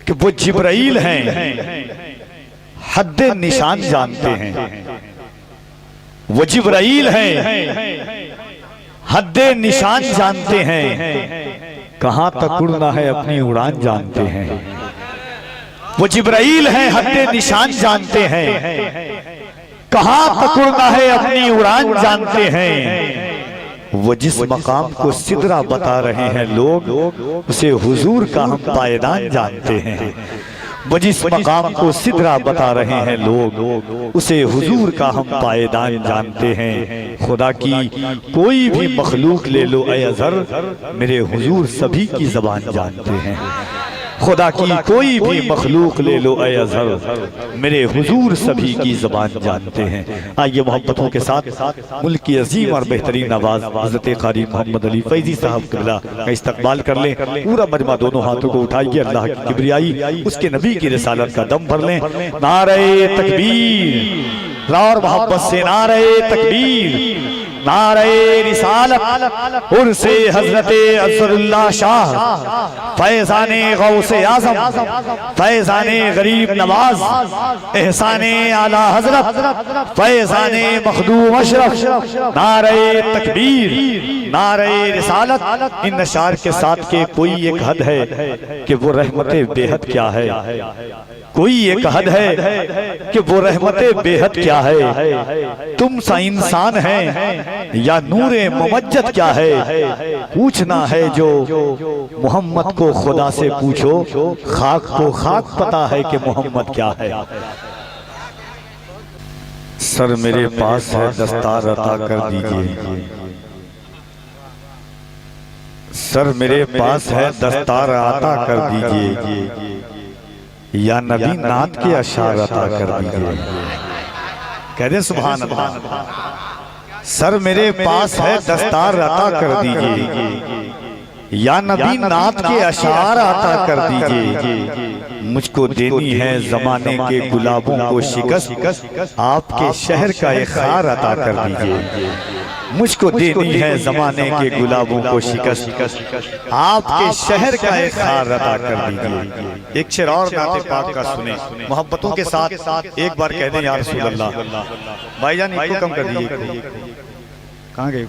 कि वो जिब्राइल हैं, हद्दे निशान जानते हैं। वो जिब्राइल हैं, हद्दे निशान जानते हैं, कहां तक उड़ना है अपनी उड़ान जानते हैं। वो जिब्राइल हैं, हद्दे निशान जानते हैं, कहां तक उड़ना है अपनी उड़ान जानते हैं। वो जिस मकाम को सिदरा बता रहे हैं लोग, उसे हुजूर का हम पायदान जानते हैं। वो जिस मकाम को सिदरा बता रहे हैं लोग, उसे हुजूर का हम पायदान जानते हैं। खुदा की कोई भी मखलूक ले लो ऐ अज़हर, मेरे हुजूर सभी की ज़बान जानते हैं। खुदा की कोई भी मखलूक ले लो ऐ अज़हर, मेरे हुजूर सभी की ज़बान जानते हैं। आइए मोहब्बतों के साथ मुल्क की अजीम और बेहतरीन आवाज़ हज़रत क़ारी मोहम्मद अली फैज़ी साहब क़िबला का इस्तक़बाल कर लें। पूरा मजमा दोनों हाथों को उठाइए, अल्लाह की किबरियाई उसके नबी की रिसालत का दम भर लें। नारे तकबीर, और मोहब्बत से नारे तकबीर, नारे रिसालत, उर्से हज़रते अज़हरुल्लाह शाह, फैज़ाने गौसे आज़म, फैज़ाने गरीब नवाज, एहसाने आला हज़रत, फैज़ाने मखदूम अशरफ। नारे तकबीर, नारे रिसालत। इन नशार के साथ के कोई एक हद है कि वो रहमते बेहद क्या है, कोई एक हद है कि वो रहमते बेहद क्या है। तुम सा इंसान है या नूरे मुमज्जद क्या है, पूछना है जो मोहम्मद को खुदा से पूछो, खाक को खाक पता है कि मोहम्मद क्या है। सर मेरे पास है दस्तार अता कर दीजिए, सर मेरे पास है दस्तार अता कर दीजिए, या नबी नात के अशार अता कर दीजिए। कह दे सुभान अल्लाह। सर मेरे पास है दस्तार अता कर दीजिए, या नबी नात के अशार अता कर दीजिए। मुझको देनी है जमाने के गुलाबों को शिकस्त, आपके शहर का एक खार अता कर दीजिए। मुझको देनी है जमाने के गुलाबों को शिकस्त, आपके शहर का एक खार अता कर दीजिए। एक शेर और नाते पाक का सुने मोहब्बतों के साथ, एक बार कह दें या रसूल अल्लाह। भाईजान इसको कम कर दीजिए। कहाँ गए?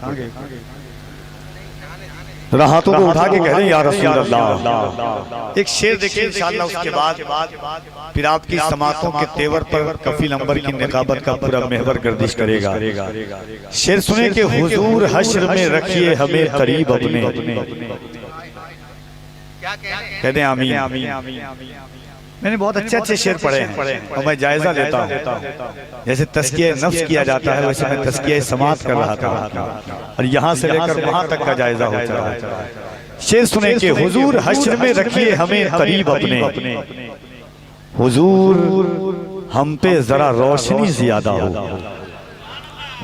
हाथों को उठा के कह रहे हैं या रसूल अल्लाह। एक शेर देखिए इंशाअल्लाह, उसके बाद फिर आपकी समातों के तेवर पर कफील अंबर की निकाबत का पूरा महवर गर्दिश करेगा। शेर सुने कि हुजूर हश्र में रखिए हमें करीब अपने। कह दें आमीन। मैंने बहुत अच्छे शेर पढ़े हैं और मैं जायजा लेता हूँ। जैसे तज़किया नफ्स किया जाता है, वैसे मैं तज़किया समात कर रहा था और यहाँ से लेकर वहाँ तक का जायजा होता है। शेर सुने कि हुजूर हश्र में रखिए हमें करीब अपने, हुजूर हम पे जरा रोशनी ज्यादा हो।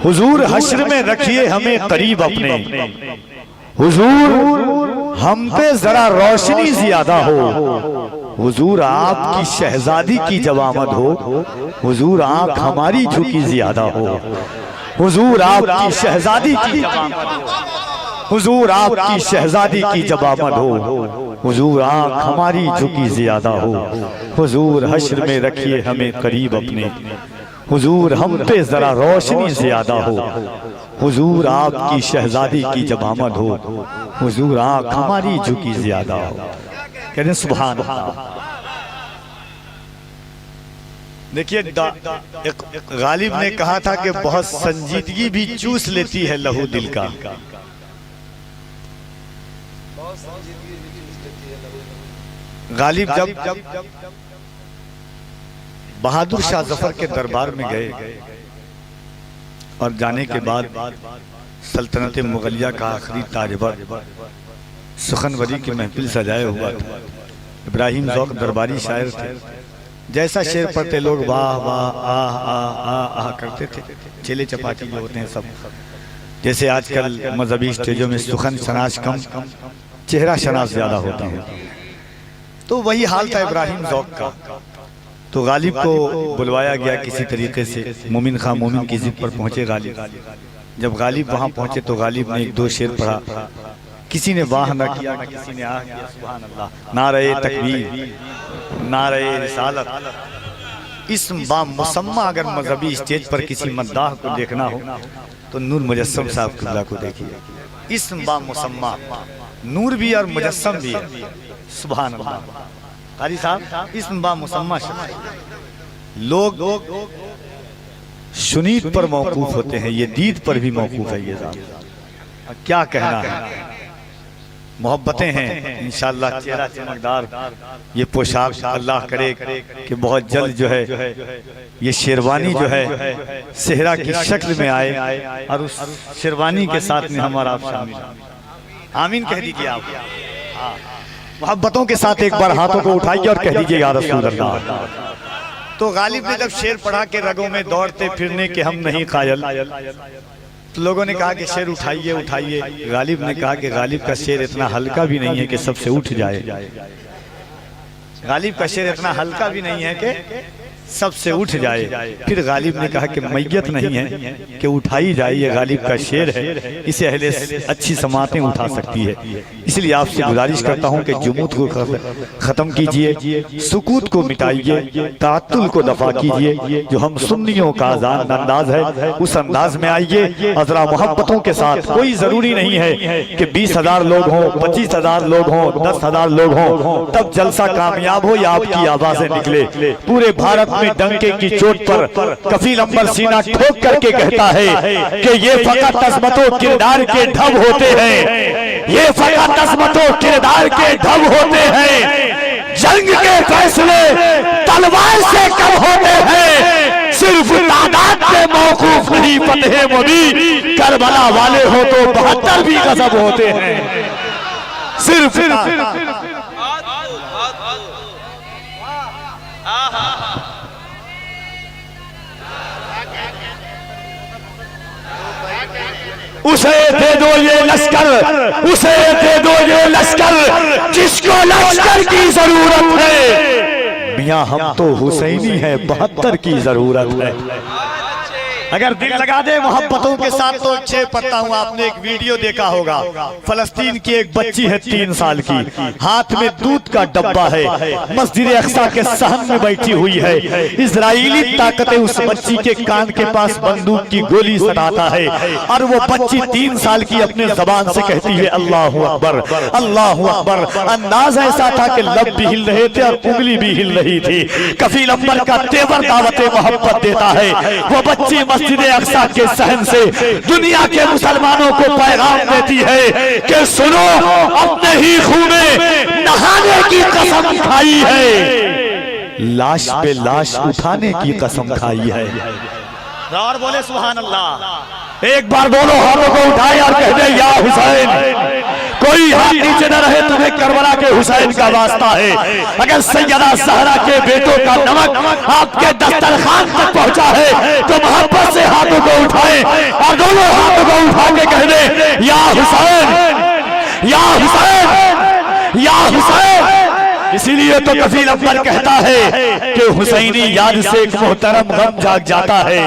हुजूर हश्र में रखिए हमें करीब अपने, हुजूर हम पे जरा रोशनी ज्यादा हो। हुजूर आपकी शहजादी की जब आमद हो, हुजूर आंख हमारी झुकी ज्यादा हो। हुजूर आपकी शहजादी की, हुजूर आपकी शहजादी की जब आमद हो, हुजूर आंख हमारी झुकी ज्यादा हो। हुजूर हश्र में रखिए हमें करीब अपने, हुजूर हम पे जरा रोशनी ज्यादा हो। हुजूर आपकी शहजादी की जब आमद हो, हुजूर आंख हमारी झुकी ज्यादा हो। कहते सुभान अल्लाह। देखिए गालिब ने कहा था कि बहुत संजीदगी भी चूस लेती है लहू दिल का। गालिब जब बहादुर शाह जफर के दरबार में गए और जाने के बाद सल्तनत मुगलिया का आखिरी ताजवर सुखनवरी की महफिल सजाए हुआ था। इब्राहिम ज़ौक़ दरबारी शायर थे। जैसा शेर पढ़ते लोग वाह वाह आह आह आह आह करते थे। चेले चपाटी जो होते हैं सब, जैसे आजकल मजहबी स्टेजों में सुखन शनास कम, चेहरा शनास ज्यादा होते हैं, तो वही हाल था इब्राहिम ज़ौक़ का। तो गालिब को बुलवाया गया किसी तरीके से। मोमिन खां मोमिन की जिद पर पहुंचे गालिब। जब गालिब वहां पहुंचे तो गालिब ने एक दो शेर पढ़ा। किसी ने वाह न किया, किसी ने आह किया। सुभान अल्लाह। नारे तकबीर, नारे रिसालत। इस्म बा मुसम्मा अगर मजहबी स्टेज पर किसी मद्दाह को देखना हो तो नूर मुजस्सम साहब किबला को देखिए। इस्म बा मुसम्मा, नूर भी और मुजस्सम भी है। सुभान अल्लाह। कारी साहब, इस्म बा मुसम्मा लोग शुनीद पर मौकूफ होते हैं, ये दीद पर भी मौकूफ है। ये साहब क्या कहना है, मोहब्बतें हैं इंशाअल्लाह। चेहरा चमकदार, ये पोशाक अल्लाह करे कि बहुत जल्द जो है ये शेरवानी जो है सेहरा की शक्ल में आए और उस शेरवानी के साथ में हमारा आप शामिल। आमीन कह दीजिए आप। मोहब्बतों के साथ एक बार हाथों को उठाइए और कह दीजिए या रसूल अल्लाह। तो गालिब ने जब शेर पढ़ा के रगों में दौड़ते फिरने के हम नहीं कायल, तो लोगों ने कहा कि शेर उठाइए उठाइए। गालिब ने कहा कि गालिब का शेर इतना हल्का भी नहीं है कि सबसे उठ जाए। गालिब का शेर इतना हल्का भी नहीं है कि सबसे उठ जाए। फिर गालिब ने कहा कि मैयत नहीं है कि उठाई जाए, ये गालिब का शेर है, इसे अहले अच्छी समातें उठा सकती है। इसलिए आपसे गुजारिश करता हूं कि जुमूत को खत्म कीजिए, सुकूत को मिटाइए, तातुल को दफा कीजिए। जो हम सुन्नियों का अंदाज है उस अंदाज में आइए और जरा मोहब्बतों के साथ। कोई जरूरी नहीं है कि 20,000 लोग हों, 25,000 लोग हों, 10,000 लोग हों तब जलसा कामयाब हो या आपकी आवाजें निकले। पूरे भारत में डंके की चोट पर कफील अंबर सीना ठोक करके कहता है कि ये फकत अज़मतों किरदार के ढब होते हैं, ये फकत अज़मतों किरदार के ढब होते हैं। जंग के फैसले तलवार से कब होते हैं, सिर्फ तादाद पे मौकूफ नहीं फतह मुबीन। करबला वाले हो तो 72 भी गजब होते हैं। सिर्फ उसे दे दो ये लश्कर, उसे दे दो ये लश्कर जिसको लश्कर की जरूरत है। मियां हम तो हुसैनी है, 72 की जरूरत है। अगर दिल लगा दे मोहब्बतों के साथ तो अच्छे पढ़ता हूँ। आपने एक वीडियो देखा होगा, फलस्तीन की एक बच्ची है 3 साल की, हाथ में दूध का डब्बा है, मस्जिद अक्सा के सहन में बैठी हुई है। इजराइली ताकतें उस बच्ची के कान के पास बंदूक की गोली सटाता है और वो बच्ची 3 साल की अपने जबान से कहती है अल्लाहु अकबर, अल्लाहु अकबर। अंदाज ऐसा था कि लब भी हिल रहे थे और उंगली भी हिल रही थी। कफील अंबर का तेवर दावत मोहब्बत देता है। वो बच्ची मस्जिद अक्सा के सहन से दुनिया के मुसलमानों को पैगाम देती है कि सुनो, अपने ही खून में नहाने की कसम खाई है, लाश पे लाश उठाने की कसम खाई है। और बोले सुभान अल्लाह। एक बार दोनों हाथों को उठाए और कह दे या हुसैन। कोई हाथ नीचे न रहे, तुम्हें करबला के हुसैन का वास्ता है। अगर सैयदा ज़हरा के बेटों का नमक आपके दस्तरखान तक पहुंचा है तो मोहब्बत से हाथों को उठाए और दोनों हाथों को उठा के कह दे या हुसैन, या हुसैन, या हुसैन। इसीलिए तो कफील अंबर कहता है कि हुसैनी याद से एक मोहतरम गम जाग जाता है।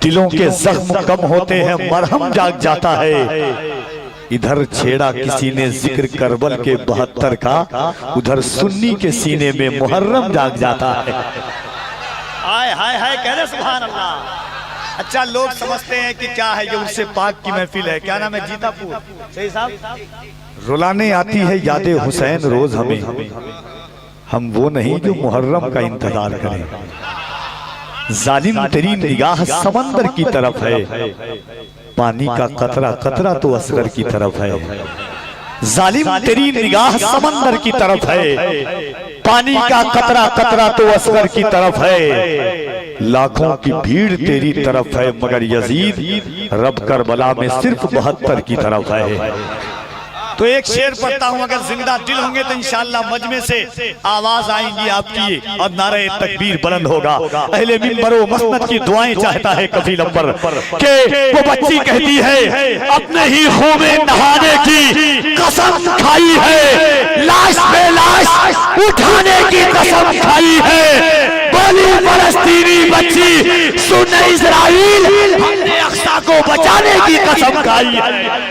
दिलों के जख्म कम होते हैं, मरहम जाग जाता है। इधर छेड़ा किसी ने जिक्र करबल के 72 का, उधर सुन्नी के सीने में मुहर्रम जाग जाता है। हाय हाय हाय कह रहे सुभान अल्लाह। अच्छा, लोग समझते हैं कि क्या है ये उससे पाक की महफिल है। क्या नाम है? जीतापुर। सही साहब। रुलाने आती है याद हुसैन रोज हमें, हम वो नहीं जो मुहर्रम का इंतजार करें। जालिम तेरी निगाह समंदर की तरफ है, पानी का कतरा कतरा तो असगर की तरफ है। जालिम तेरी निगाह समंदर की तरफ है, पानी का कतरा कतरा तो असगर की तरफ है। लाखों की भीड़ तेरी तरफ है, मगर यजीद रब करबला में सिर्फ 72 की तरफ है। तो एक शेर पढ़ता हूं, अगर जिंदा दिल होंगे तो इंशाअल्लाह मजमे से आवाज आएंगी आपकी और नारे तकबीर बुलंद होगा। अहले मिंबर व मसनद की दुआएं चाहता है कफील अंबर के वो बच्ची कहती है अपने ही खून में नहाने की कसम खाई है, लाश पे लाश उठाने की कसम खाई है। बोली फलस्तीनी बच्ची सुन इजराइल, हमने अक्सा को बचाने की कसम खाई है।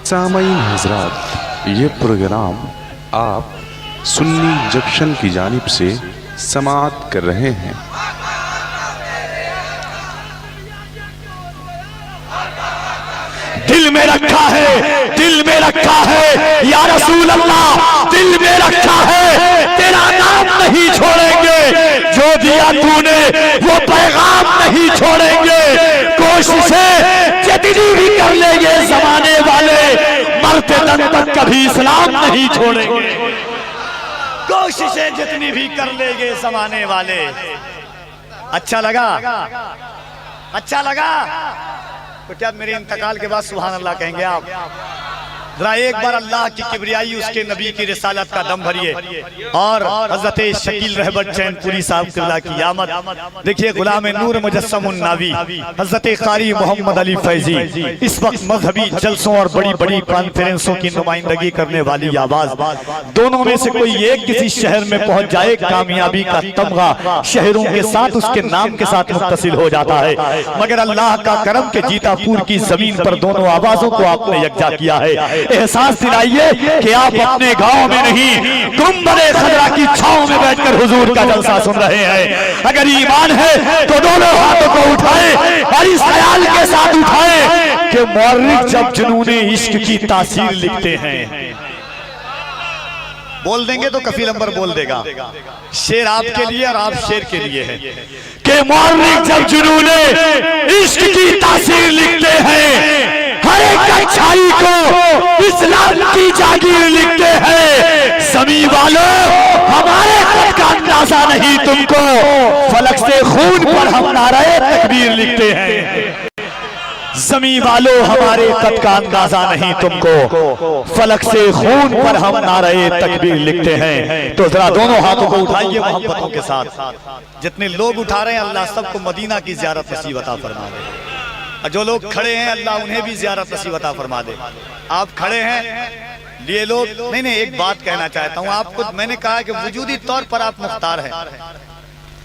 सामाईन हजरात, ये प्रोग्राम आप सुन्नी जंक्शन की जानिब से समाअत कर रहे हैं। दिल में रखा है, दिल में रखा है या रसूल अल्लाह, दिल में रखा है, तेरा नाम नहीं छोड़ेंगे, जो दिया तूने वो पैगाम नहीं छोड़ेंगे, कोशिशें जितनी भी कर लेंगे जमाने वाले, मरते दम तक कभी इस्लाम नहीं छोड़ेंगे। कोशिशें जितनी भी कर लेंगे जमाने वाले। अच्छा लगा, अच्छा लगा तो क्या मेरे इंतकाल के बाद सुभान अल्लाह कहेंगे आप? जरा एक बार अल्लाह की किबरियाई, उसके नबी की रिसालत का दम भरिए और हजरत शकील रहबत चैनपुरी साहब किबला की आमद देखिए। गुलाम नूर मुजस्सम नावी हजरत कारी मोहम्मद अली फैजी इस वक्त मजहबी जलसों और बड़ी बड़ी कॉन्फ्रेंसों की नुमाइंदगी करने वाली आवाज, दोनों में से कोई एक किसी शहर में पहुंच जाए, कामयाबी का तमगा शहरों के साथ उसके नाम के साथ मुत्तसिल हो जाता है। मगर अल्लाह का करम के जीतापुर की जमीन पर दोनों आवाजों को आपने यकजा किया है। एहसास दिलाइए कि आप अपने गांव में नहीं, गुंबदे खजरा की छांव में बैठकर हुजूर का जलसा सुन रहे हैं। अगर ईमान है तो दोनों हाथों को उठाएं और इस ख्याल के साथ उठाएं कि मौर्रिख जब जुनूने इश्क की तासीर लिखते हैं, बोल देंगे तो कफील अंबर बोल देगा, शेर आपके लिए और आप शेर के लिए है कि मौर्रिख जब जुनूने इश्क की तासीर लिखते हैं, हर एक अच्छाई को इस्लाम की जागीर लिखते हैं। समी वालों हमारे कद का अंदाजा नहीं तुमको, फलक से खून पर हम नारे तकबीर लिखते हैं। जमी वालों हमारे कद का अंदाजा नहीं तुमको, फलक से खून पर हम नारे तकबीर लिखते हैं। तो जरा दोनों हाथों को उठाइए मोहब्बतों के साथ। जितने लोग उठा रहे हैं अल्लाह सबको मदीना की ज़ियारत नसीब अता फरमा दे। जो लोग खड़े हैं अल्लाह उन्हें भी ज़ियारत नसीब अता फरमा दे। आप खड़े हैं, ये लोग नहीं, एक बात कहना चाहता हूँ आपको। मैंने कहा कि वजूदी तौर पर आप मुख्तार हैं,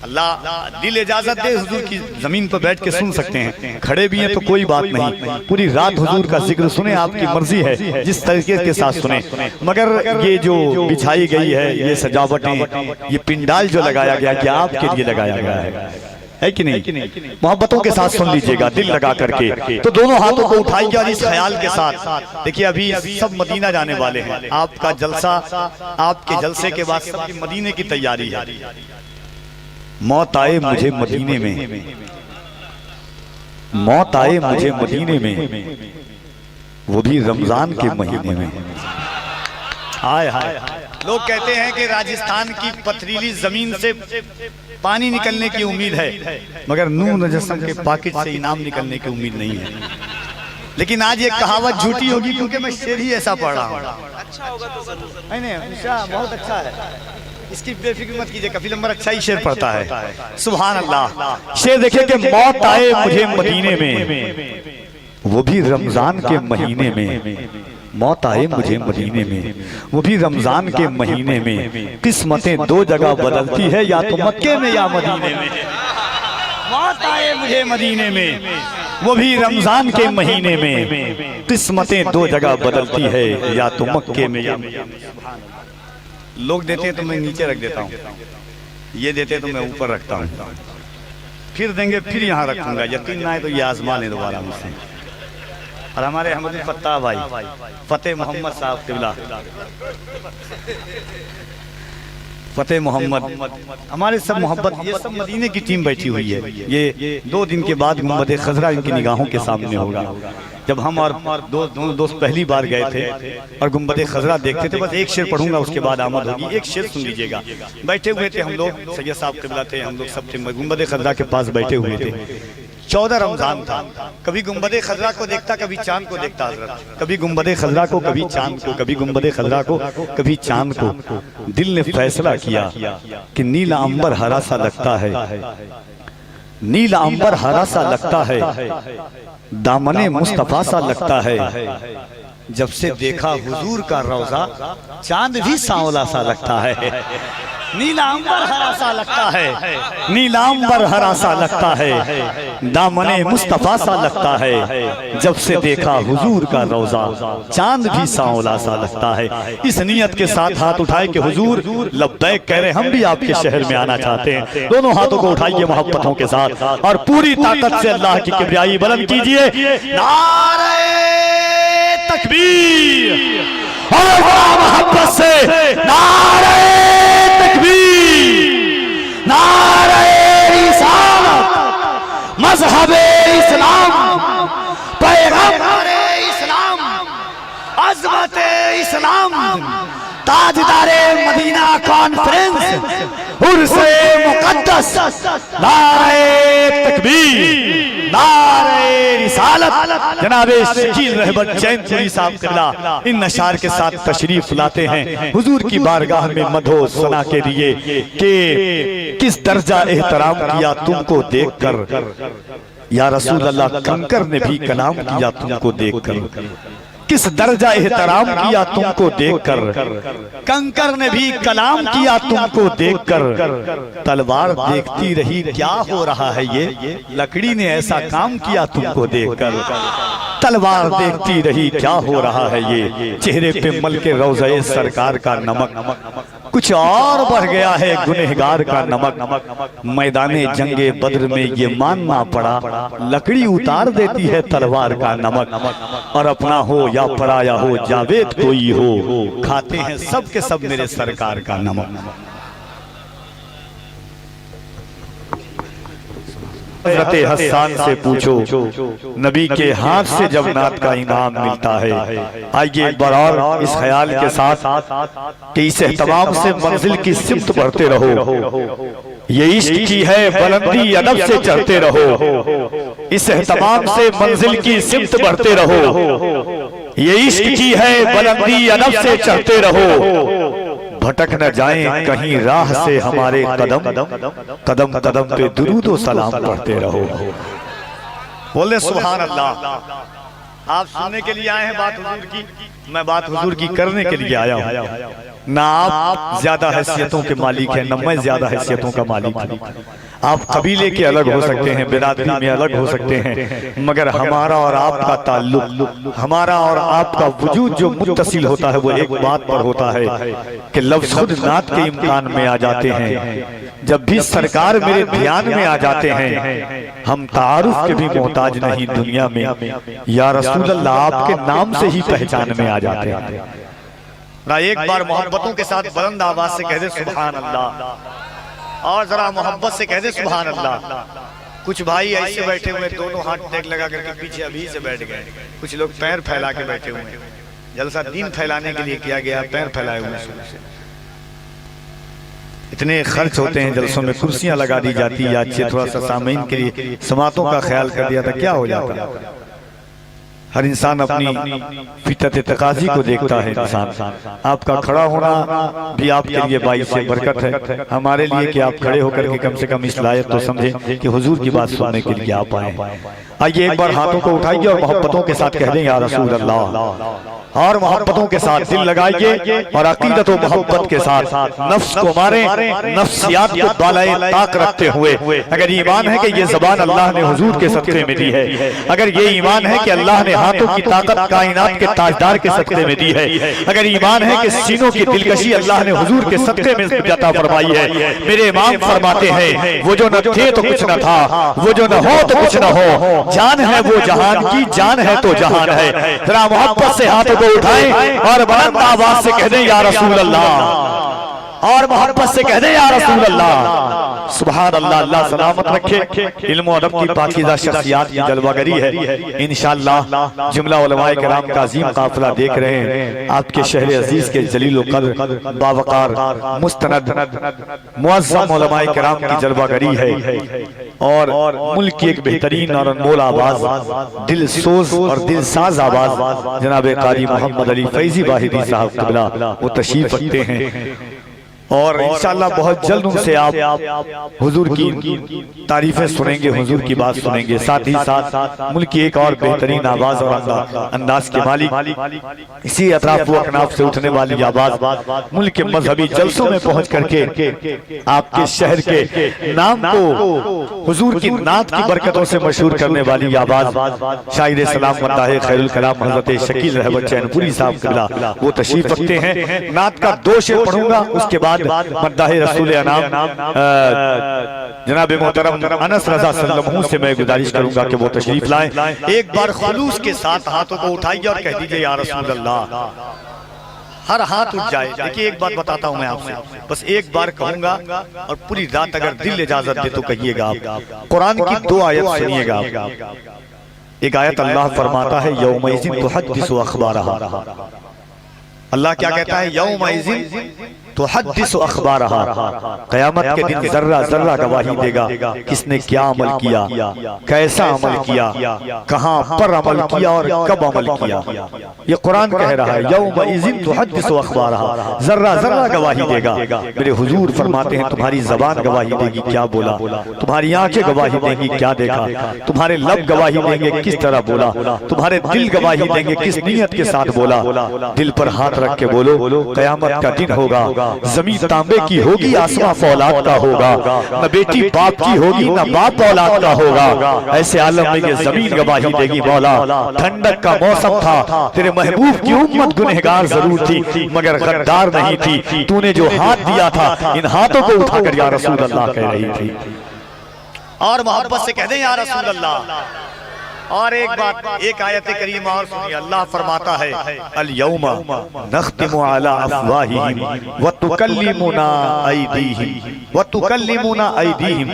अल्लाह दिल इजाजत दे हुजूर की जमीन पर बैठ के सुन सकते हैं। खड़े भी हैं तो कोई बात नहीं, पूरी रात हुजूर का जिक्र सुने, आपकी मर्जी है जिस तरीके के साथ सुने। मगर ये जो बिछाई गई है, ये सजावटें, ये पिंडाल जो लगाया गया, क्या आपके लिए लगाया गया है कि नहीं? मोहब्बतों के साथ सुन लीजिएगा, दिल लगा करके। तो दोनों हाथों को उठाइए और इस ख्याल के साथ देखिए, अभी सब मदीना जाने वाले हैं। आपका जलसा, आपके जलसे के बाद सबकी मदीने की तैयारी है। मौत आए मुझे मदीने में, मौत आए मुझे मदीने में, वो भी रमजान के महीने में। हाय हाय, लोग कहते हैं कि राजस्थान की पथरीली जमीन से पानी निकलने की उम्मीद है, मगर नूर मुजस्सम के पॉकेट से इनाम निकलने की उम्मीद नहीं है। लेकिन आज ये कहावत झूठी होगी क्योंकि मैं शेर ही ऐसा पढ़ रहा हूँ। अच्छा होगा तो नहीं, बहुत अच्छा है, इसकी बेफिक्र मत कीजिए। कफील अंबर अच्छा ही शेर पढ़ता है। सुभान अल्लाह। शेर देखिए कि मौत आए मुझे मदीने में, वो भी रमजान के महीने में। मौत आए मुझे मदीने में, वो भी रमजान के महीने में। किस्मतें दो जगह बदलती है, या तो मक्के में या मदीने में। मौत आए मुझे मदीने में, वो भी रमजान के महीने में। किस्मतें दो जगह बदलती है, या तो मक्के में या लोग देते हैं तो मैं नीचे रख देता हूँ, ये देते हैं तो मैं ऊपर रखता हूँ, फिर देंगे फिर यहाँ रखूंगा। यकीन ना आए तो ये आजमा ले दोबारा मुझसे। और हमारे अहमद फत्ता भाई फतेह मोहम्मद साहब किबला, फतेह मोहम्मद, हमारे सब मोहब्बत, ये सब मदीने की टीम बैठी हुई है। ये 2 दिन के बाद गुंबद खजरा इनकी निगाहों के सामने होगा। जब हम और दोनों दोस्त पहली बार गए थे और गुंबद खजरा देखते थे, बस एक शेर पढ़ूंगा उसके बाद आमद होगी। एक शेर सुन लीजिएगा। बैठे हुए थे हम लोग, सैयद साहब किबला थे, हम लोग सब थे गुंबद खजरा के पास बैठे हुए थे। 14 रमजान था। कभी गुंबद खजरा को देखता, कभी चांद को देखता हजरत, कभी गुंबद खजरा को, कभी चांद को, कभी गुंबद खजरा को, कभी चांद को। दिल ने फैसला किया कि नीला अंबर हरा सा लगता है, नीला अंबर हरा सा लगता है, दामने मुस्तफा सा लगता है, जब से देखा हुजूर का रोजा चांद भी सांवला सा लगता है, नीलांबर हरा सा लगता है, नीलांबर हरा सा लगता है, दामने मुस्तफा सा लगता है। जब से देखा हुजूर का रोजा चांद भी सांवला सा लगता है। इस नियत के साथ हाथ उठाए कि हुजूर लब्बैक कह रहे, हम भी आपके शहर में आना चाहते हैं। दोनों हाथों को उठाइए मोहब्बतों के साथ और पूरी ताकत से अल्लाह की किबरियाई बुलंद कीजिए। नारे तकबीर और मोहब्बत से नारे तकबीर, नारे रिसालत, मज़हबे इस्लाम, पैगंबरे इस्लाम, अज़मते इस्लाम, ताजदारे मदीना कॉन्फ्रेंस, उर्से मुक़द्दस, नारे तकबीर, नारे रिसालत। जनाबे शकील रहबर चैनपुरी साहब किबला इन नशार के साथ तशरीफ लाते हैं हुजूर की बारगाह में मधो सना के लिए कि किस दर्जा एहतराम किया तुमको देखकर या रसूल अल्लाह, कंकर ने भी कलाम किया तुमको देखकर। किस दर्जा एहतराम किया तुमको देखकर, कंकर ने भी कलाम किया तुमको देखकर। तलवार देखती रही क्या हो रहा है ये, लकड़ी ने ऐसा काम किया तुमको देखकर। तलवार देखती रही क्या हो रहा है ये, चेहरे पे मल के रोज़े सरकार का नमक कुछ और बढ़ गया है गुनहगार का नमक। मैदाने जंगे बद्र में ये मानना पड़ा, लकड़ी उतार देती है तलवार का नमक। और अपना हो या पराया हो, जावेद कोई हो, खाते हैं सब के सब मेरे सरकार का नमक। हज़रत हसन से पूछो नबी के हाथ से जब नात का इनाम मिलता है। आइए एक बार और इस ख्याल के साथ कि इस एहतमाम से मंजिल की सिमत बढ़ते रहो। ये इश्क की है बुलंदी, अदब से चढ़ते रहो। इस एहतमाम से मंजिल की सिमत बढ़ते रहो। ये इश्क की है बुलंदी, अदब से चढ़ते रहो। भटक न जाएं कहीं राह से हमारे कदम, कदम कदम पे दुरूद सलाम पढ़ते रहो। बोले सुभान अल्लाह। आप सुनने के लिए आए हैं बात हुजूर की, मैं बात हुजूर की करने के लिए आया हूँ। ना आप ज्यादा हैसियतों के मालिक हैं, न मैं ज्यादा हैसियतों का मालिक हूँ। आप कबीले के अलग हो सकते हैं, बिरादरी में अलग हो सकते हैं, मगर हमारा और आपका ताल्लुक, हमारा और आपका वजूद जो मुत्तसिल होता है वो एक बात पर होता है कि लफ्ज़ खुद नात के इम्कान में आ जाते हैं। जब भी सरकार मेरे ध्यान में आ जाते हैं, हम तारुफ के भी मोहताज नहीं दुनिया में, या रसूल अल्लाह आपके नाम से ही पहचान में आ जाते हैं। ना एक बार मोहब्बतों के साथ बुलंद आवाज से कह दे सुभान अल्लाह, और जरा मोहब्बत से कह दे सुभान अल्लाह। कुछ भाई ऐसे बैठे हुए, दोनों हाथ टेक लगा करके पीछे अभी से बैठ गए। कुछ लोग पैर फैला के बैठे हुए हैं। जलसा दीन फैलाने के लिए किया गया, पैर फैलाए हुए। इतने खर्च होते हैं जलसों में, कुर्सियां लगा दी जाती है, अच्छे थोड़ा सा सामीन के लिए समातों का ख्याल कर दिया था, क्या हो जाता। हर इंसान अपनी फितरत तकाज़ी को देखता है। इंसान आपका खड़ा होना भी आपके लिए बाइस से बरकत है, हमारे लिए कि आप खड़े होकर के कम से कम इस लायक तो समझें कि हुजूर की बात सुनने के लिए आप आए। आइए एक बार हाथों को उठाइए और मोहब्बतों के साथ कह दें या रसूल अल्लाह, और मोहब्बतों के साथ दिल लगाइए और अकीदत व मोहब्बत के साथ नफ्स को मारे, नफ्सियात को बालाए ताक रखते हुए। अगर ईमान है कि ये ज़बान अल्लाह ने हुजूर के सदक़े में दी है, अगर ये ईमान है कि अल्लाह ने हाथों की ताकत कायनात के ताजदार के सदक़े में दी है, अगर ईमान है कि सीनों की दिलकशी अल्लाह ने हुजूर के सदक़े में अता फरमाई है। मेरे इमाम फरमाते हैं वो जो न थे तो कुछ न था, वो जो न हो तो कुछ न हो, जान है वो जहान की, जान है तो जहान है। जरा मोहब्बत से हाथों को उठाएं और बुलंद आवाज से कह दें या रसूल अल्लाह, और मोहब्बत से कह दे या रसूल अल्लाह। सुभान अल्लाह। अल्लाह सलामत रखे। इल्म और अदब की पाकीज़ा शख्सियात की जलवागरी है। इंशाअल्लाह जुमला उलमाए किराम का अजीम काफिला देख रहे हैं। आपके शहर अजीज के जलील व क़द्र बावकार मुस्तनद मुअज़्ज़म उलमाए किराम की जलवागरी है, और मुल्क की एक बेहतरीन और अनमोल आवाज, दिल सोज और दिल साज आवाज जनाब कारी मोहम्मद अली फैजी वाहिदी साहब क़िबला वो तशरीफ रखते हैं। और इंशाअल्लाह बहुत जल्द उनसे आप हुजूर की तारीफें सुनेंगे, हुजूर की बात सुनेंगे। साथ ही साथ मुल्क की एक और बेहतरीन आवाज और अंदाज के मालिक, इसी अतराफ व अकनाफ से उठने वाली आवाज, मुल्क के मजहबी जलसों में पहुंच करके आपके शहर के नाम को हुजूर की नात की बरकतों से मशहूर करने वाली आवाज, शायर सलाम मद्दाह खैरुल कलाम हजरत शकील रहमत चैनपुरी साहब किबला वो तशरीफ रखते हैं। नात का 2 शेर पढ़ूंगा, उसके बाद मद्दाह रसूल अनाम जनाब मोहतरम अनस रजा सल्लल्लाहु से मैं गुजारिश करूंगा कि वो तशरीफ लाएं। एक बार खुलूस के साथ हाथों को उठाइए और कह दीजिए या रसूल अल्लाह। हर हाथ उठ जाए। देखिए एक बात बताता हूं मैं आपसे, बस एक बार कहूंगा और पूरी रात अगर दिल इजाजत दे तो कहिएगा आप। कुरान की 2 आयत सुनिएगा आप। एक आयत अल्लाह फरमाता है यौमइज़िन तुहद्दिसु अखबारहा। अल्लाह क्या कहता है? यौमइज़िन तुहद्दिसु अखबारहा, क़यामत के दिन जर्रा जर्रा गवाही देगा किसने क्या अमल किया, कैसा अमल किया, कहां पर अमल किया और कब अमल किया। ये कुरान कह रहा है यौमइज़िन तुहद्दिसु अखबारहा, जर्रा जर्रा गवाही देगा। मेरे हुजूर फरमाते हैं तुम्हारी जबान गवाही देगी क्या बोला, तुम्हारी आंखें गवाही देंगी क्या देखा, तुम्हारे लब गवाही देंगे किस तरह बोला, तुम्हारे दिल गवाही देंगे किस नीयत के साथ बोला। दिल पर हाथ रख के बोलो क़यामत का दिन होगा, जमीन तांबे की होगी, आसमां फौलाद का होगा, न बेटी बाप की होगी न बाप औलाद का होगा। ऐसे आलम में ये जमीन गवाही देगी मौला। ठंडक का मौसम था, तेरे महबूब की उम्मत गुनहगार जरूर थी मगर गद्दार नहीं थी। तूने जो हाथ दिया था इन हाथों को उठाकर या रसूल अल्लाह कह रही थी। और मोहब्बत से कह दे या रसूल अल्लाह। और एक बात, एक आयत करीम और सुनिए। अल्लाह फरमाता है अल यौमा नख्तिमु अला अफ़वाहिहिम व तुकल्लिमुना अयदीहिम व तुकल्लिमुना अयदीहिम।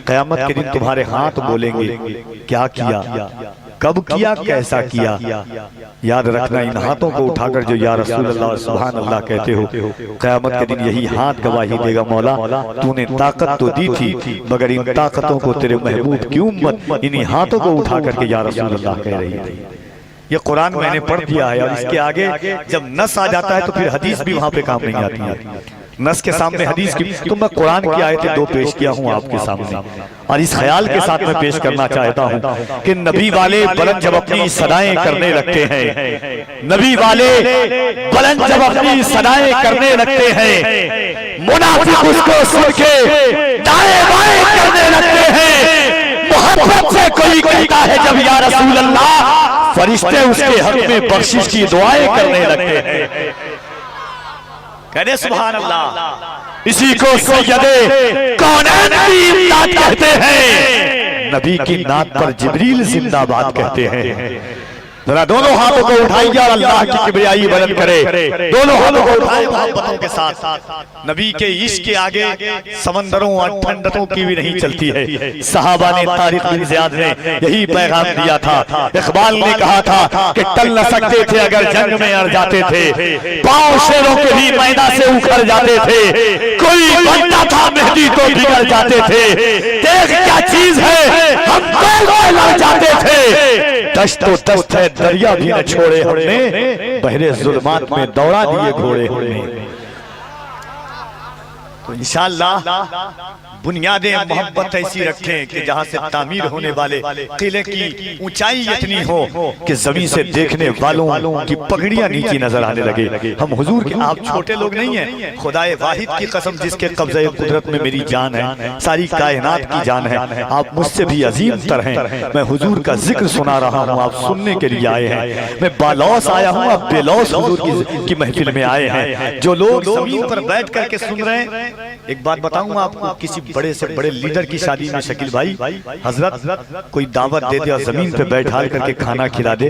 क़यामत के दिन तुम्हारे हाथ बोलेंगे क्या किया, कब किया, कैसा किया। याद रखना इन हाथों को उठाकर जो या रसूल अल्लाह सुभान अल्लाह कहते हो, क़यामत के दिन यही हाथ गवाही देगा मौला तूने ताकत तो दी थी मगर इन ताकतों को तेरे महबूब की उम्मत इन्हीं हाथों को उठा करके या रसूल अल्लाह कह रही थी। ये कुरान मैंने पढ़ दिया है और इसके आगे जब नस आ जाता है तो फिर हदीस भी वहां पे काम नहीं आती है। नस के सामने हदीस की, तो मैं कुरान की आयतें 2 पेश किया हूं आपके सामने और इस ख्याल के साथ मैं पेश करना चाहता हूं कि नबी वाले बुलंद जब अपनी सदाएं करने लगते हैं, नबी वाले बुलंद जब अपनी सदाएं करने लगते हैं, मुनाफिक उसको सुन के दाएं बाएं करने लगते हैं। मोहब्बत से कोई कहता है जब या रसूल अल्लाह, फरिश्ते उसके हक में बख्शिश की दुआएं करने लगते हैं। कहते सुभान अल्लाह। इसी को सैयदे कौनैन की इमदाद कहते हैं, नबी की नात पर जिब्रील जिंदाबाद कहते हैं। जरा दोनों हाथों को उठाइए और अल्लाह की किबरियाई बुलंद करे। दोनों हाथों को उठाए मोहब्बतों के साथ। नबी के इश्क के आगे समंदरों और ठंडकों की भी नहीं चलती है। सहाबा ने, तारिक बिन ज़ियाद ने यही पैगाम दिया था। इकबाल ने कहा था कि टल न सकते थे अगर जंग में अड़ जाते थे, पांव शेरों के भी मैदान से उखड़ जाते थे, कोई बनता था मेहदी तो बिगड़ जाते थे। देख क्या चीज है, हम तो लड़ जाते थे। दश्त तो दश्त है, दरिया भी न छोड़े हमने, बहरे जुल्मात में दौड़ा दिए घोड़े हमने। तो इंशाअल्लाह बुनियादें मोहब्बत ऐसी रखें कि जहां से तामीर होने वाले किले की ऊंचाई इतनी हो कि जमीन से देखने वालों की पगड़ियां नीचे नजर आने लगे। हम हुजूर के, आप छोटे लोग नहीं हैं, खुदाए वाहिद की कसम जिसके कब्ज़े कुदरत में मेरी जान है, सारी कायनात की जान है, आप मुझसे भी अजीम तर हैं। मैं हुजूर का जिक्र सुना रहा हूँ, आप सुनने के लिए आए हैं। मैं बालौस आया हूँ, आप बेलौस हुजूर की महफिल में आए हैं। जो लोग जमीन पर बैठ करके सुन रहे हैं, एक बात बताऊंगा आपको, किसी बड़े से बड़े लीडर की शादी में शकील भाई हजरत कोई दावत दे दे और जमीन पे बैठा करके खाना खिला दे,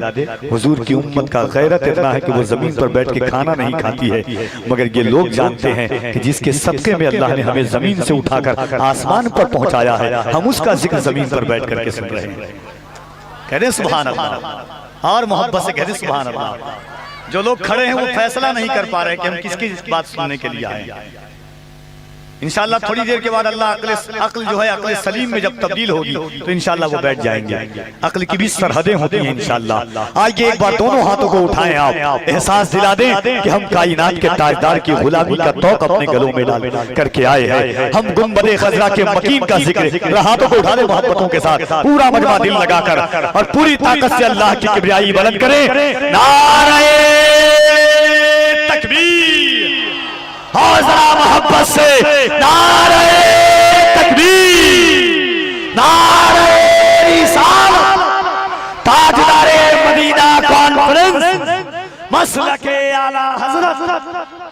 हुजूर की उम्मत का गैरत इतना है कि वो जमीन पर बैठ के खाना नहीं खाती है, मगर ये लोग जानते हैं कि जिसके सदके में अल्लाह ने हमें जमीन से उठाकर आसमान पर पहुंचाया है, हम उसका जिक्र जमीन पर बैठ करके सुन रहे हैं। कह रहे सुभान अल्लाह, और मोहब्बत से कह रहे सुभान अल्लाह। जो लोग खड़े हैं वो फैसला नहीं कर पा रहे कि हम किसकी बात सुनने के लिए आए। इंशाल्लाह थोड़ी देर के बाद अल्लाह अक्ल जो है अक्ल सलीम में जब तब्दील होगी तो इंशाल्लाह वो बैठ जाएंगे। अक्ल की भी सरहदें होती हैं इंशाल्लाह। आइए एक बार दोनों हाथों को उठाएं, आप एहसास दिला दें कि हम कायनात के ताजदार की गुलामी का तौक अपने गलों में डाल करके आए हैं। हम गुंबदे खजरा के मकीन का जिक्र हाथों को उठा दें मोहब्बतों के साथ, पूरा मजमा दिल लगाकर और पूरी ताकत से अल्लाह की किबरियाई बुलंद करें। नारे तकबीर, हौसला मोहब्बत से नारे तकबीर, नारे रिसालत, ताजदारे मदीना कॉन्फ्रेंस, मसलके आला हज़रत,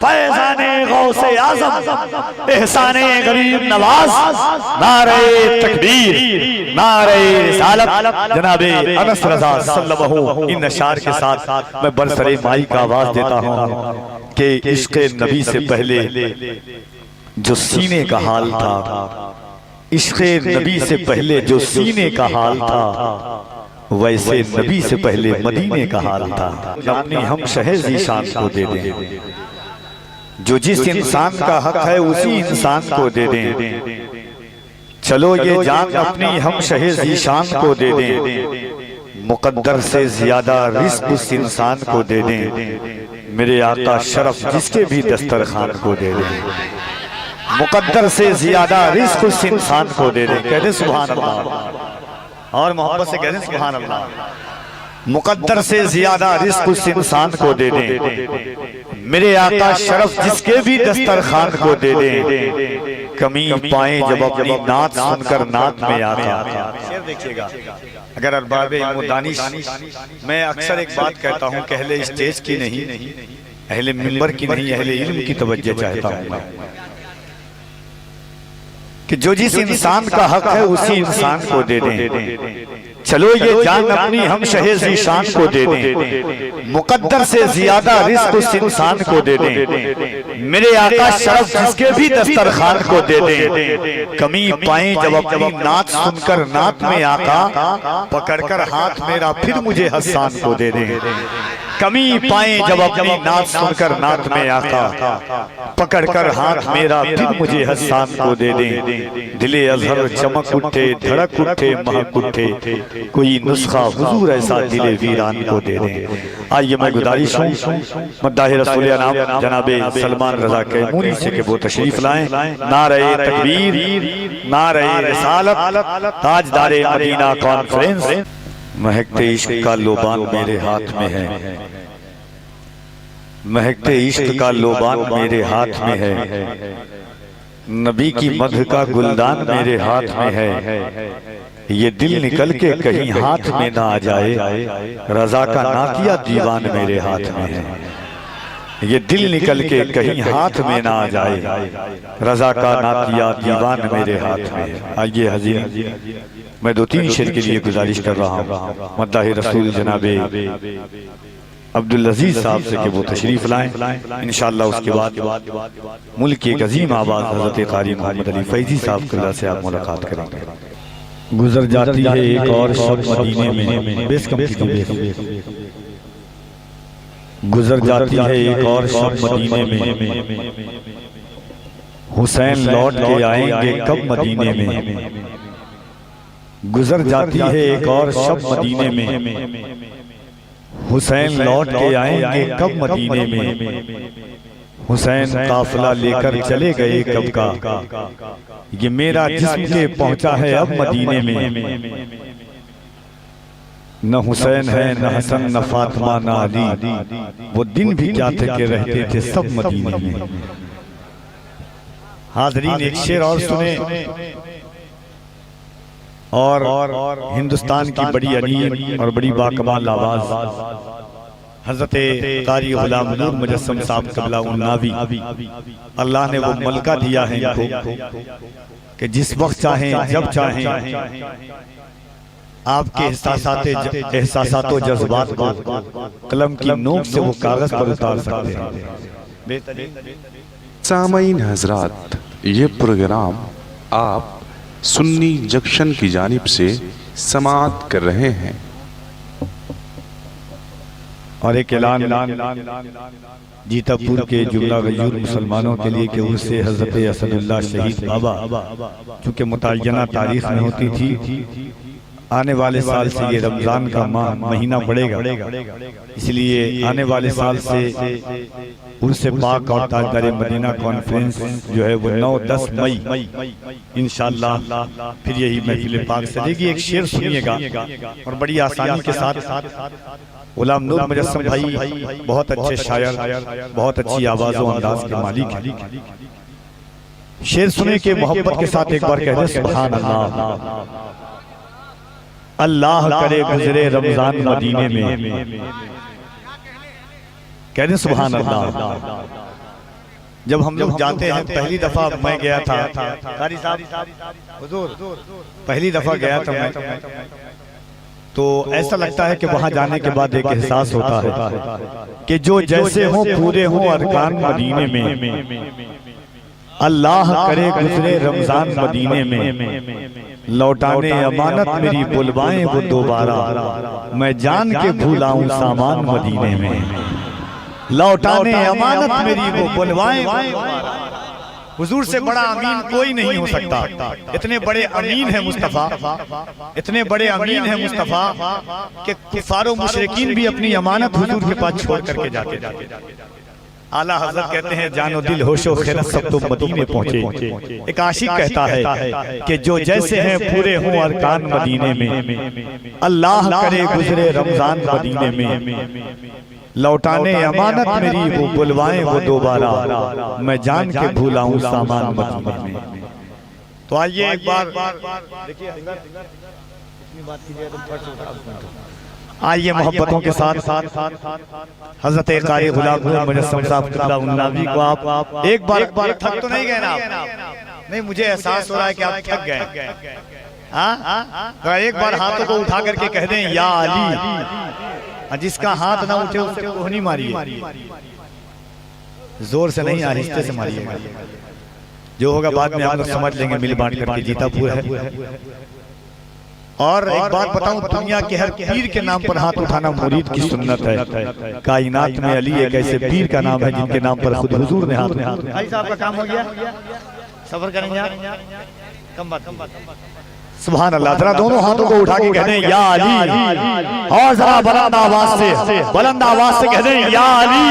फैज़ाने गौसे आज़म, एहसाने गरीब नवाज, नारे तकबीर, नारे रिसालत। जनाबे अनस रज़ा सल्लल्लाहु इन अशार के साथ मैं बरसरे माई का आवाज देता हूँ कि इश्क़ नबी से पहले जो सीने का हाल था, इश्क़ नबी से पहले जो सीने का हाल था, वैसे नबी से पहले मदीने का हाल था। अपनी हम शहे ज़ीशान को दे दें, जो जिस इंसान का हक है उसी इंसान को दे दें। चलो ये जान अपनी हम शहे ज़ीशान को दे दें, मुकद्दर से ज्यादा रिस्क उस इंसान को दे दें। मेरे आका शरफ जिसके भी दस्तरखान को दे दें, मुकद्दर से ज्यादा रिस्क उस इंसान को दे दें। कहते सुभान अल्लाह और मोहब्बत से कहते सुभान अल्लाह। मुकद्दर से ज्यादा रिस्क उस इंसान को दे दें। मेरे आका शरफ जिसके भी दस्तरखान को दे दें। कमी पाए जब अपनी नात सुनकर नात में आका। देखिएगा अगर अरबाबे इल्म दानिश, मैं अक्सर एक बात कहता हूँ कि अहले स्टेज की नहीं, अहले मिंबर की नहीं, अहले इल्म की तवज्जो चाहता हूँ मैं कि जो जिस इंसान का हक है उसी इंसान को दे दें। चलो ये जान अपनी हम शहे ज़ीशान को दे दें, मुकद्दर से ज्यादा रिस्क उस इंसान को दे दें। मेरे आका शरफ जिसके भी दस्तरखान को दे दें। कमी पाए जब अपनी नात सुनकर नात में आका, पकड़कर हाथ मेरा फिर मुझे हसन को दे दें। कमी पाए जब अपनी नात सुनकर नात में आका, पकड़कर हाथ मेरा फिर मुझे हसन को दे दें। दिले अजहर चमक उठे, धड़क उठे, महक उठे, कोई नुस्खा हुजूर ऐसा दिले वीरान को दे दें। आइए मैं गुजारिश हूँ मद्दाह रसूल नाम जनाबे सलमान रजा कैमूनी से कि वो तशरीफ लाएं। नारे तकबीर, नारे रिसालत, ताजदारे मदीना कॉन्फ्रेंस। महकते इश्क का लोबान मेरे हाथ में है, महकते इश्क का लोबान मेरे हाथ में है। नबी की मध का गुलदान मेरे हाथ में है। ये दिल निकल के कहीं हाथ में ना आ जाए, रजा का नाकिया दीवान मेरे हाथ में है। ये दिल निकल के कहीं हाथ में ना आ जाए, रजा का नाकिया दीवान मेरे हाथ में है। आइए हज़ीर मैं 2-3 शेर के लिए गुजारिश कर रहा हूँ मद्दाह रसूल जनाबे अब्दुल अजीज साहब से कि वो तशरीफ लाएं। इंशाअल्लाह उसके बाद मुल्क के अजीम आवाज़ हज़रत क़ारी मोहम्मद अली फैज़ी साहब क़िबला से आप मुलाकात करेंगे। गुजर जाती है एक और शब मदीने में, बेस कम कीजिए, गुजर जाती है एक और शब मदीने में, हुसैन लौट के आएंगे कब मदीने में। गुजर जाती है एक और शब मदीने में, हुसैन लौट के आएंगे कब मदीने में। हुसैन काफिला लेकर चले गए कब का, ये मेरा जिस्म के पहुंचा है अब मदीने में। न हुसैन है न हसन न फातिमा न अली, वो दिन भी क्या थे कि रहते थे सब मदीने में। हाज़रीन एक शेर और सुने और हिंदुस्तान की बड़ी अलीम और बड़ी बाकमाल आवाज हजरत कारी गुलाम नूर मुजस्सम साहब क़िबला उन्नावी, अल्लाह ने वो मलका दिया है इनको कि जिस वक्त चाहें जब चाहें आपके एहसासात व जज्बात को कलम की नोक से वो कागज पर उतार सकते हैं। सामईन हजरात, ये प्रोग्राम आप सुन्नी जंक्शन की जानिब से समाअत कर रहे हैं। और एक ऐलान जीतापुर के जुमला गयूर मुसलमानों के लिए कि उनसे हजरत असदुल्लाह शहीद बाबा चूँकि मुतय्यना तारीख में होती थी, आने वाले साल से ये रमज़ान का महीना पड़ेगा, इसलिए आने वाले साल से उनसे पाक और ताजदार मदीना कॉन्फ्रेंस जो है वो 9-10 मई इंशाअल्लाह फिर यही महफिल पाक चलेगी। एक शेर सुनिएगा और बड़ी आसानी के साथ। गुलाम नूर मुजस्सम भाई बहुत अच्छे शायर, बहुत अच्छी आवाज़ और अंदाज के मालिक हैं। शेर सुने के मोहब्बत के साथ एक बार कह दें सुभान अल्लाह। अल्लाह करे गुजरे रमजान मदीने में, कह दें सुभान अल्लाह। जब हम लोग जाते हैं, पहली दफा मैं गया था, कारी साहब हुजूर पहली दफा गया था मैं, तो ऐसा लगता है कि वहां जाने के बाद एक एहसास होता है कि जो जैसे हो पूरे हो अरकान मदीने में, अल्लाह करे गुजरे रमजान मदीने में, लौटाने अमानत मेरी बुलवाएं वो दोबारा, मैं जान के भूलाऊं सामान मदीने में, लौटाने अमानत मेरी वो बुलवाएं। हुजूर से बड़ा अमीन कोई नहीं हो सकता। इतने बड़े अमीन है मुस्तफा, इतने बड़े अमीन है मुस्तफा कि कुफार और मुशरिकीन भी अपनी अमानत हुजूर के पास छोड़ करके जाते। आला हजरत कहते हैं जानो दिल होशो खैरत सब तो मदीने पहुंचे। एक आशिक कहता है कि जो जैसे हैं पूरे हों अरकान मदीने में, अल्लाह करे गुजरे रमजान मदीने में, लौटाने अमानत मेरी वो बुलवाएं वो दोबारा, मैं जान के भूलाऊं सामान मदीने में। तो आइए एक बार देखिए, आइए मोहब्बतों के साथ हजरत कारी गुलाम नूर मुजस्सम साहब क़िबला उन्नावी को आप एक बार थक तो नहीं गए ना आप? नहीं, मुझे एहसास हो रहा है कि आप थक गए। हाँ, एक बार हाथों को उठा करके कह दें या अली। जिसका हाथ ना उठे उससे कोहनी मारिए, जोर से नहीं, आहिस्ते से मारिए। जो होगा बाद में आप लोग समझ लेंगे, मिल बांट करके जीतापुर है। और एक बात बताऊं, दुनिया के हर पीर के नाम पर हाथ उठाना मुरीद की सुन्नत है। कायनात में अली एक ऐसे पीर का नाम है जिनके नाम पर खुद हुजूर ने हाथ उठाया। भाई साहब का काम हो गया, सब्र करेंगे आप, कम बात। सुभान अल्लाह। जरा दोनों हाथों को उठा के कह दें या अली, और जरा बुलंद आवाज से कह दें या अली,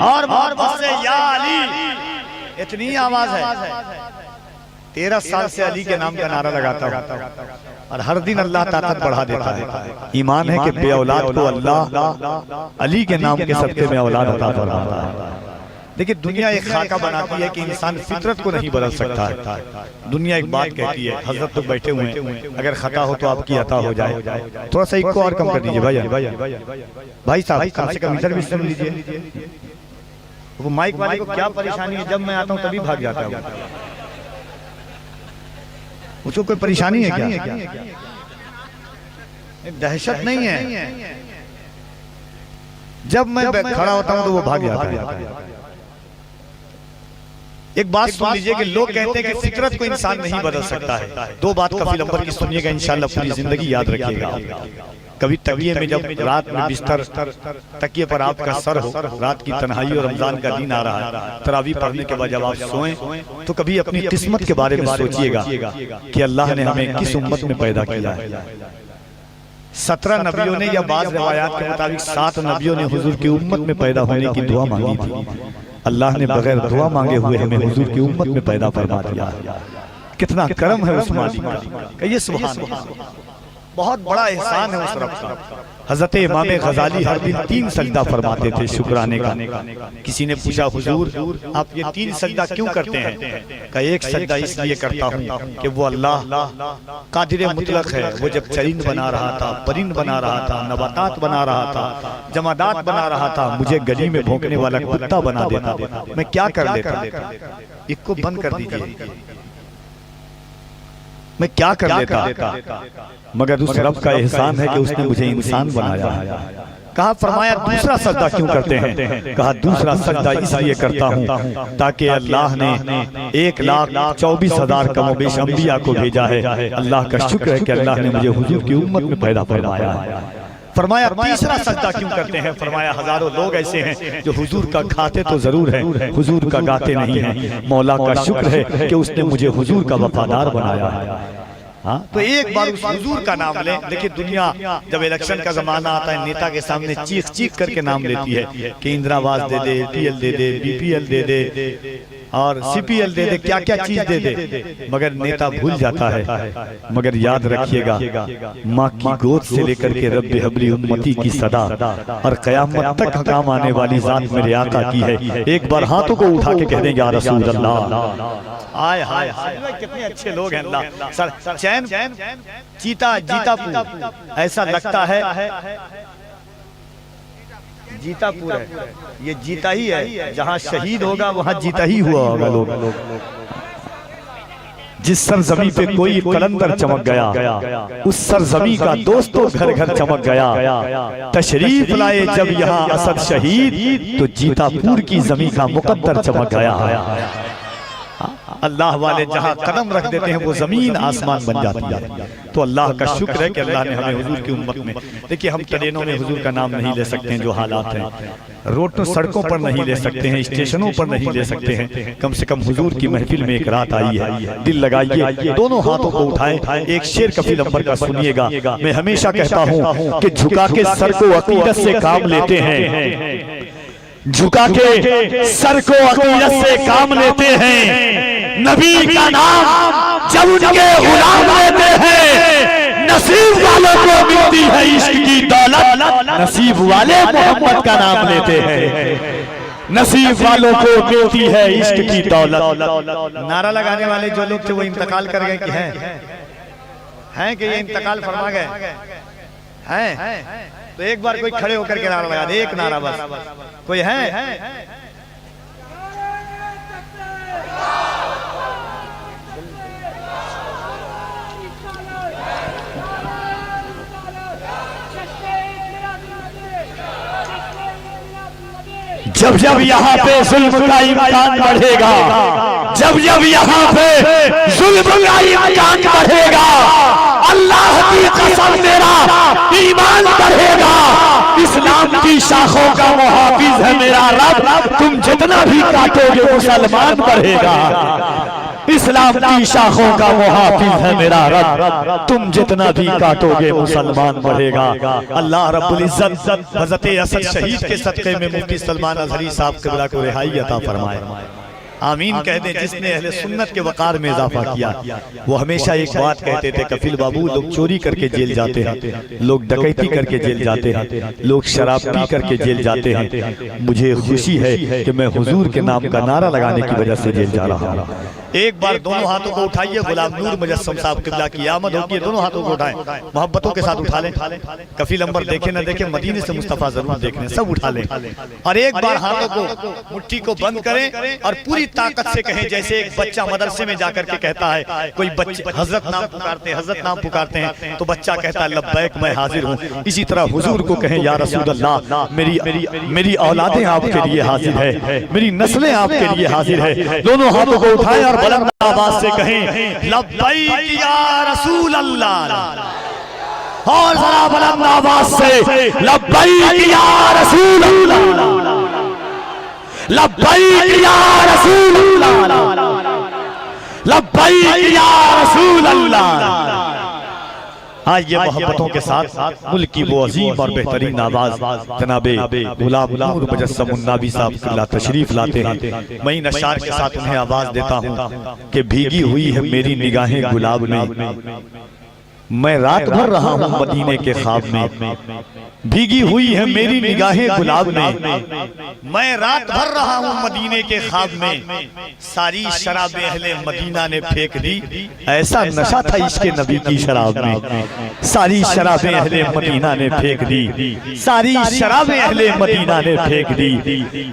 और मोहब्बत से या अली। इतनी आवाज है। 13 साल से अली के नाम का नारा लगाता हूँ और हर दिन अल्लाह ताकत बढ़ा देता है। ईमान है कि बे औलाद को अल्लाह अली के नाम के सबके में औलाद अता फरमाता है। देखिए, दुनिया एक खाका बनाती है कि इंसान फितरत को नहीं बदल सकता है। दुनिया एक बात कहती है, हजरत तो बैठे हुए हैं, अगर खता हो तो आपकी अता हो जाए। थोड़ा सा एक को और कम कर दीजिए भाई साहब, कम से कम इधर भी सुन लीजिए। वो माइक वाले को क्या परेशानी है, जब मैं आता हूँ तभी भाग जाता है। उसको कोई परेशानी है क्या? दहशत नहीं है, जब मैं खड़ा होता हूं तो वो भाग जाता है। एक बात सुन लीजिए कि लोग कहते हैं कि फितरत को इंसान नहीं बदल सकता है। दो बात कफील अंबर की सुनिएगा, इंशाअल्लाह पूरी जिंदगी याद रखिएगा। कभी तकिए में, जब रात में बिस्तर तकिए पर आपका सर हो, रात की तन्हाई और रमजान का दिन आ रहा है, तरावी पढ़ने के बाद जब आप सोएं तो कभी अपनी किस्मत के बारे में सोचिएगा कि अल्लाह ने हमें किस उम्मत में पैदा किया है। 17 नबियों ने, या बाज़ रिवायात के मुताबिक 7 नबियों ने हुजूर की उम्मत में पैदा होने की दुआ मांगी थी। अल्लाह ने बगैर दुआ मांगे हुए हमें हुजूर की उम्मत में पैदा फरमा दिया। कितना करम है उस मालिक का, ये सुभान अल्लाह, बहुत बड़ा एहसान है उस रब का। हजरत इमाम गजाली हर दिन 3 सजदा फरमाते थे शुक्राने का। किसी ने पूछा, हुजूर आप ये 3 सजदा क्यों करते हैं? का एक सजदा इसलिए करता हूँ कि वो अल्लाह कादिर मुतलक है। वो जब चरिंद बना रहा था, परिंद बना रहा था, नबातात बना रहा था, जमादात बना रहा था, मुझे गली में भौंकने वाला कुत्ता बना देता, मैं क्या कर लेता? इसको बंद कर दीजिए, मैं क्या कर लेता? मगर उस रब का एहसान है कि उसने मुझे इंसान बनाया। कहा, फरमाया दूसरा सजदा क्यों करते हैं? कहा, दूसरा सजदा इसलिए करता हूँ ताकि अल्लाह ने 1,24,000 कमोबेश अंबिया को भेजा है। अल्लाह का शुक्र है कि अल्लाह ने मुझे हुजूर की उम्मत में पैदा फरमाया है। फरमाया तीसरा सजदा क्यों करते हैं? फरमाया हजारों लोग ऐसे हैं जो हुजूर का खाते तो जरूर है, हुजूर का गाते नहीं हैं। मौला का शुक्र है कि उसने मुझे हुजूर का वफादार बनाया है। हाँ, तो एक बार उस हुजूर का नाम लें। देखिए दुनिया जब इलेक्शन का जमाना आता है नेता के सामने चीख चीख करके नाम लेती है कि इंदिरावास दे दे, पीएल दे दे, बीपीएल दे दे और सीपीएल दे दे, क्या क्या चीज दे दे, मगर नेता भूल जाता है। मगर याद रखिएगा माँ की गोद से लेकर के रब्बे हबली उम्मती की सदा और कयामत तक काम आने वाली जात मेरे आका की है। एक बार हाथों को उठा के कह देंगे या रसूल अल्लाह। आय हाय हाय कितने अच्छे लोग हैं अल्लाह। सर चैन जीतापुर ऐसा लगता है जीतापुर है, ये जीता ही है। जहाँ शहीद होगा वहाँ जीता ही हुआ होगा। लोग जिस सरजमी पे कोई कलंदर चमक गया उस सरजमी का दोस्तों घर घर चमक गया। तशरीफ लाए जब यहाँ असद शहीद तो जीतापुर की जमी का मुकद्दर चमक गया। अल्लाह वाले जहाँ कदम रख देते हैं वो जमीन आसमान बन जाती है। तो अल्लाह का शुक्र है कि अल्लाह ने हमें हुजूर की उम्मत में, देखिए हम ट्रेनों में हुजूर का नाम नहीं ले सकते हैं जो हालात हैं, रोडों सड़कों पर नहीं ले सकते हैं, स्टेशनों पर नहीं ले सकते हैं। कम से कम हुजूर की महफिल में एक रात आई है, दिल लगाइए, दोनों हाथों को उठाएं, एक शेर कफील अंबर का सुनिएगा। मैं हमेशा कहता हूँ कि झुका के सर को अकीदत से काम लेते हैं, झुका के सर को अकीदत से काम लेते हैं। नबी का नाम जब उनके गुलाम लेते हैं, नसीब वालों को मिलती है इश्क की दौलत। नसीब वाले मोहम्मद का नाम लेते हैं, नसीब वालों को मिलती है इश्क की दौलत। नारा लगाने वाले जो लोग थे वो इंतकाल कर गए कि हैं कि ये इंतकाल फरमा गए हैं? तो एक बार कोई खड़े होकर के नारा लगा दे, एक नारा बस। कोई है? जब जब यहाँ पे जुल्म का इम्कान बढ़ेगा, जब जब यहाँ पे जुल्म का इम्कान बढ़ेगा, अल्लाह की कसम मेरा ईमान बढ़ेगा। इस्लाम की शाखों का मुहाफिज है मेरा रब, तुम जितना भी काटोगे मुसलमान बढ़ेगा। इस्लाम की शाखों का मुहाफिज है मेरा रब, तुम जितना भी काटोगे मुसलमान बढ़ेगा। अल्लाह रब्बुल इज्जत हज़रत असद शहीद के सदक़े में मुफ्ती सलमान अज़हरी साहब क़िबला को रिहाई अता फरमाए। आमीन कह दें। जिसने अहले सुन्नत के वक़ार में इजाफा किया, वो हमेशा एक बात कहते थे, कफील बाबू लोग चोरी करके जेल जाते हैं, लोग डकैती करके जेल जाते हैं, लोग शराब पी करके जेल जाते हैं, मुझे खुशी है कि मैं हुजूर के नाम का नारा लगाने की वजह से जेल जा रहा हूँ। एक बार दोनों हाथों को उठाइए, गुलाम नूर मुजस्सम साहब क़िबला की आमद होती है, दोनों हाथों को उठाएं, मोहब्बतों के साथ उठा लें। कफील अंबर देखे न देखे, मदीने से मुस्तफा जरूर देखने, सब उठा लें और एक बार हाथों को मुट्ठी को बंद करें और पूरी ताकत से कहें, जैसे एक बच्चा मदरसे में जाकर के कहता है, कोई बच्चे हजरत नाम पुकारते हैं, हजरत नाम पुकारते हैं तो बच्चा कहता है लब्बैक मैं हाजिर हूँ। इसी तरह हुजूर को कहें या रसूल अल्लाह, मेरी औलादें आपके लिए हाजिर है, मेरी नस्लें आपके लिए हाजिर है। दोनों हाथों को उठाएं और बुलंद आवाज से कहें लब्बैक या रसूल अल्लाह, और जरा बुलंद आवाज से लब्बैक या रसूल अल्लाह, लब्बैक या रसूल अल्लाह, लब्बैक या रसूल अल्लाह। आज ये मोहब्बतों के साथ मुल्क की वो अजीम और बेहतरीन आवाज जनाबे गुलाम नूर मुजस्सम उन्नावी साहब क़िबला तशरीफ लाते हैं। मैं इन अशार के साथ उन्हें आवाज देता हूँ कि भीगी हुई है मेरी निगाहें गुलाब में, मैं रात भर रहा हूँ मदीने के ख्वाब में, भीगी हुई है मेरी निगाहें गुलाब में, मैं रात भर रहा हूँ मदीने के ख्वाब में, सारी शराबे अहले मदीना ने फेंक दी, ऐसा नशा था इसके नबी की शराब में, सारी शराबे अहले मदीना ने फेंक दी, सारी शराबे अहले मदीना ने फेंक दी,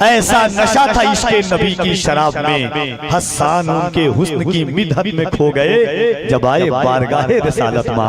ऐसा नशा था इसके नबी की शराब में। हस्सान उनके हुस्न की मिदहत में खो गए जब आए बारगाहे रिसालत में।